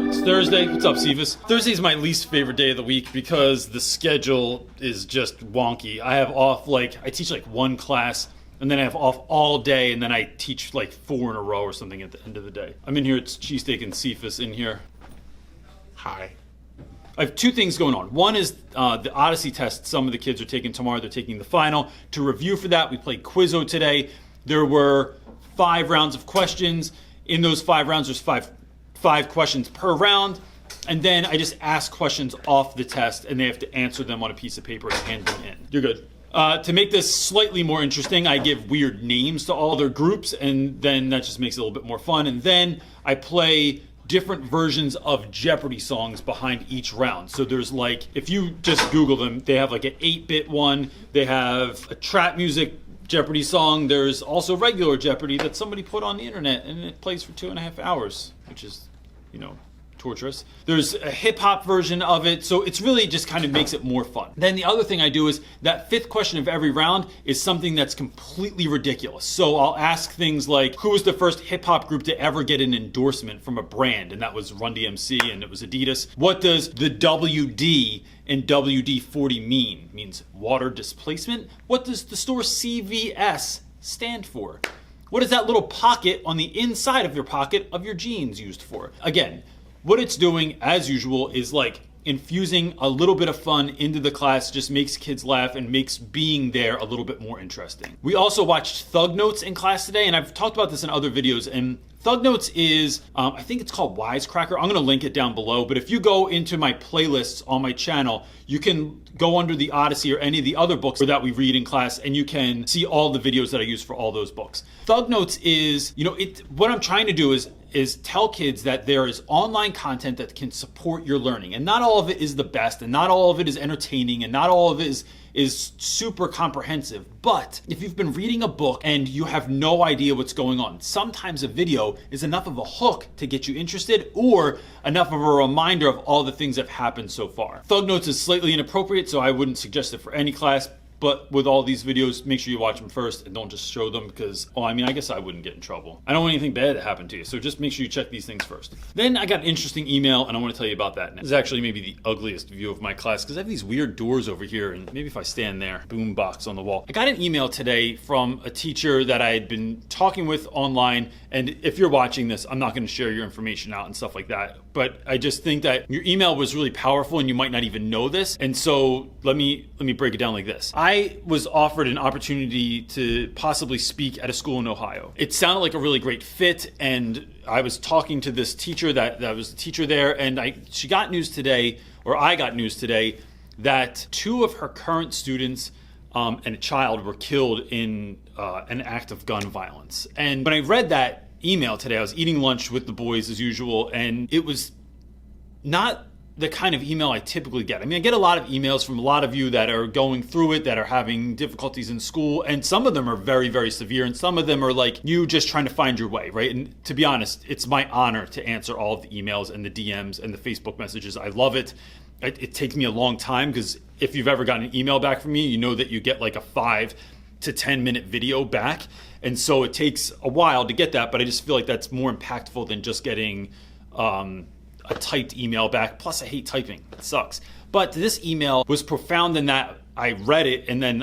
It's Thursday. What's up, Cephas? Thursday is my least favorite day of the week because the schedule is just wonky. I have off, I teach one class, and then I have off all day, and then I teach 4 in a row or something at the end of the day. I'm in here, it's Cheesesteak and Cephas in here. Hi. I have 2 things going on. One is the Odyssey test some of the kids are taking tomorrow. They're taking the final. To review for that, we played Quizzo today. There were 5 rounds of questions. In those 5 rounds, there's five questions per round. And then I just ask questions off the test, and they have to answer them on a piece of paper and hand them in. You're good. To make this slightly more interesting, I give weird names to all their groups, and then that just makes it a little bit more fun. And then I play different versions of Jeopardy songs behind each round. So there's if you just Google them, they have an 8-bit one. They have a trap music Jeopardy song. There's also regular Jeopardy that somebody put on the internet, and it plays for 2.5 hours, which is, torturous. There's a hip-hop version of it, so it's really just kind of makes it more fun. Then the other thing I do is that 5th question of every round is something that's completely ridiculous. So I'll ask things like, who was the first hip-hop group to ever get an endorsement from a brand? And that was Run DMC, and it was Adidas. What does the WD in WD-40 mean? It means water displacement. What does the store CVS stand for? What is that little pocket on the inside of your pocket of your jeans used for? Again, what it's doing, as usual, is infusing a little bit of fun into the class, just makes kids laugh and makes being there a little bit more interesting. We also watched Thug Notes in class today, and I've talked about this in other videos, and Thug Notes is, I think it's called Wisecracker. I'm gonna link it down below, but if you go into my playlists on my channel, you can go under the Odyssey or any of the other books that we read in class, and you can see all the videos that I use for all those books. Thug Notes is, what I'm trying to do is tell kids that there is online content that can support your learning. And not all of it is the best, and not all of it is entertaining, and not all of it is super comprehensive. But if you've been reading a book and you have no idea what's going on, sometimes a video is enough of a hook to get you interested, or enough of a reminder of all the things that have happened so far. Thug Notes is slightly inappropriate, so I wouldn't suggest it for any class. But with all these videos, make sure you watch them first and don't just show them because, I guess I wouldn't get in trouble. I don't want anything bad to happen to you, so just make sure you check these things first. Then I got an interesting email, and I want to tell you about that. This is actually maybe the ugliest view of my class because I have these weird doors over here, and maybe if I stand there, boom box on the wall. I got an email today from a teacher that I had been talking with online, and if you're watching this, I'm not going to share your information out and stuff like that, but I just think that your email was really powerful, and you might not even know this, and so let me break it down like this. I was offered an opportunity to possibly speak at a school in Ohio. It sounded like a really great fit, and I was talking to this teacher that was the teacher there, and I got news today that 2 of her current students and a child were killed in an act of gun violence. And when I read that email today, I was eating lunch with the boys as usual, and it was not the kind of email I typically get. I get a lot of emails from a lot of you that are going through it, that are having difficulties in school, and some of them are very, very severe, and some of them are you just trying to find your way, right? And to be honest, it's my honor to answer all of the emails and the DMs and the Facebook messages. I love it. It takes me a long time because if you've ever gotten an email back from me, you know that you get a 5 to 10 minute video back. And so it takes a while to get that, but I just feel like that's more impactful than just getting a typed email back. Plus I hate typing, it sucks. But this email was profound in that I read it, and then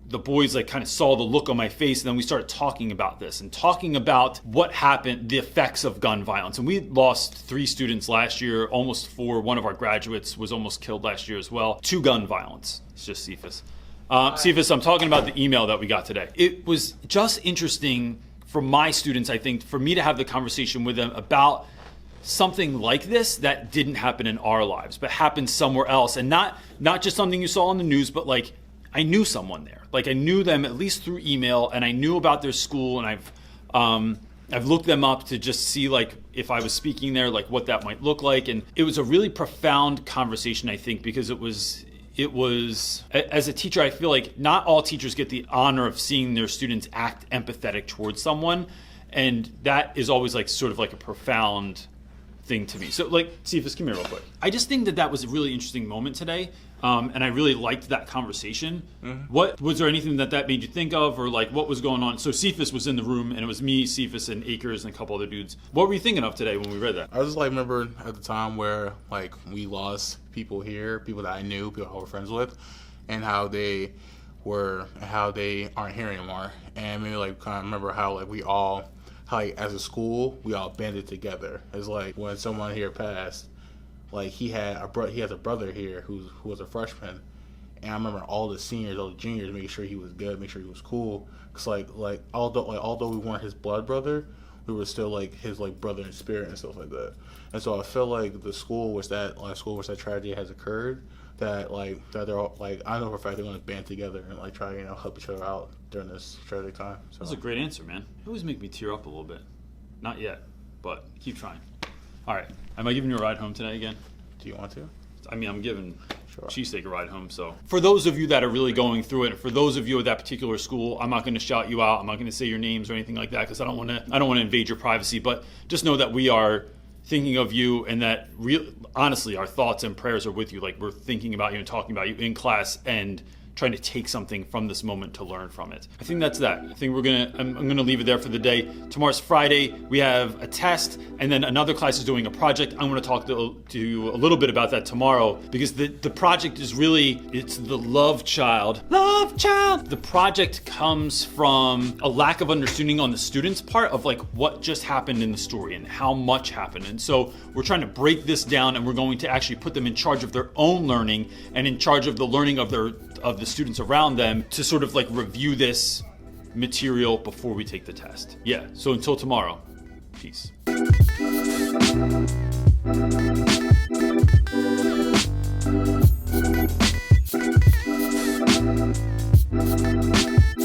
the boys kind of saw the look on my face, and then we started talking about this and talking about what happened, the effects of gun violence. And we lost 3 students last year, almost 4. One of our graduates was almost killed last year as well, to gun violence. It's just Cephas. Cephas, I'm talking about the email that we got today. It was just interesting for my students, I think, for me to have the conversation with them about something like this that didn't happen in our lives, but happened somewhere else. And not just something you saw on the news, but I knew someone there. I knew them at least through email, and I knew about their school, and I've looked them up to just see if I was speaking there, what that might look like. And it was a really profound conversation, I think, because it was, as a teacher, I feel not all teachers get the honor of seeing their students act empathetic towards someone. And that is always sort of a profound thing to me. So Cephas, come here real quick. I just think that was a really interesting moment today And I really liked that conversation. What was there anything that made you think of, or like what was going on? So Cephas was in the room, and it was me, Cephas, and Akers, and a couple other dudes. What were you thinking of today when we read that? I was just like, remember at the time where like we lost people here, people that I knew, people I was friends with, and how they aren't here anymore. And maybe like kind of remember how like we all, how like, as a school we all banded together. It's like when someone here passed, like he has a brother here who was a freshman, and I remember all the seniors, all the juniors, making sure he was good, make sure he was cool. Cause like although we weren't his blood brother, we were still like his like brother in spirit and stuff like that. And so I feel like the school which that tragedy has occurred, that they're all, like, I know for a fact they're going to band together and like try help each other out during this tragic time. So. That was a great answer, man. You always make me tear up a little bit. Not yet, but keep trying. All right. Am I giving you a ride home today again? Do you want to? I mean, I'm giving Sure. Cheesesteak a ride home. So for those of you that are really going through it, for those of you at that particular school, I'm not going to shout you out. I'm not going to say your names or anything like that because I don't want to invade your privacy. But just know that we are thinking of you, and that honestly, our thoughts and prayers are with you. Like, we're thinking about you and talking about you in class and trying to take something from this moment to learn from it. I think that's that. I think I'm gonna leave it there for the day. Tomorrow's Friday. We have a test, and then another class is doing a project. I'm gonna talk to you a little bit about that tomorrow, because the project is really, it's the love child. Love child! The project comes from a lack of understanding on the students' part of like what just happened in the story and how much happened. And so we're trying to break this down, and we're going to actually put them in charge of their own learning and in charge of the learning of the students around them to sort of like review this material before we take the test. Yeah, so until tomorrow, peace.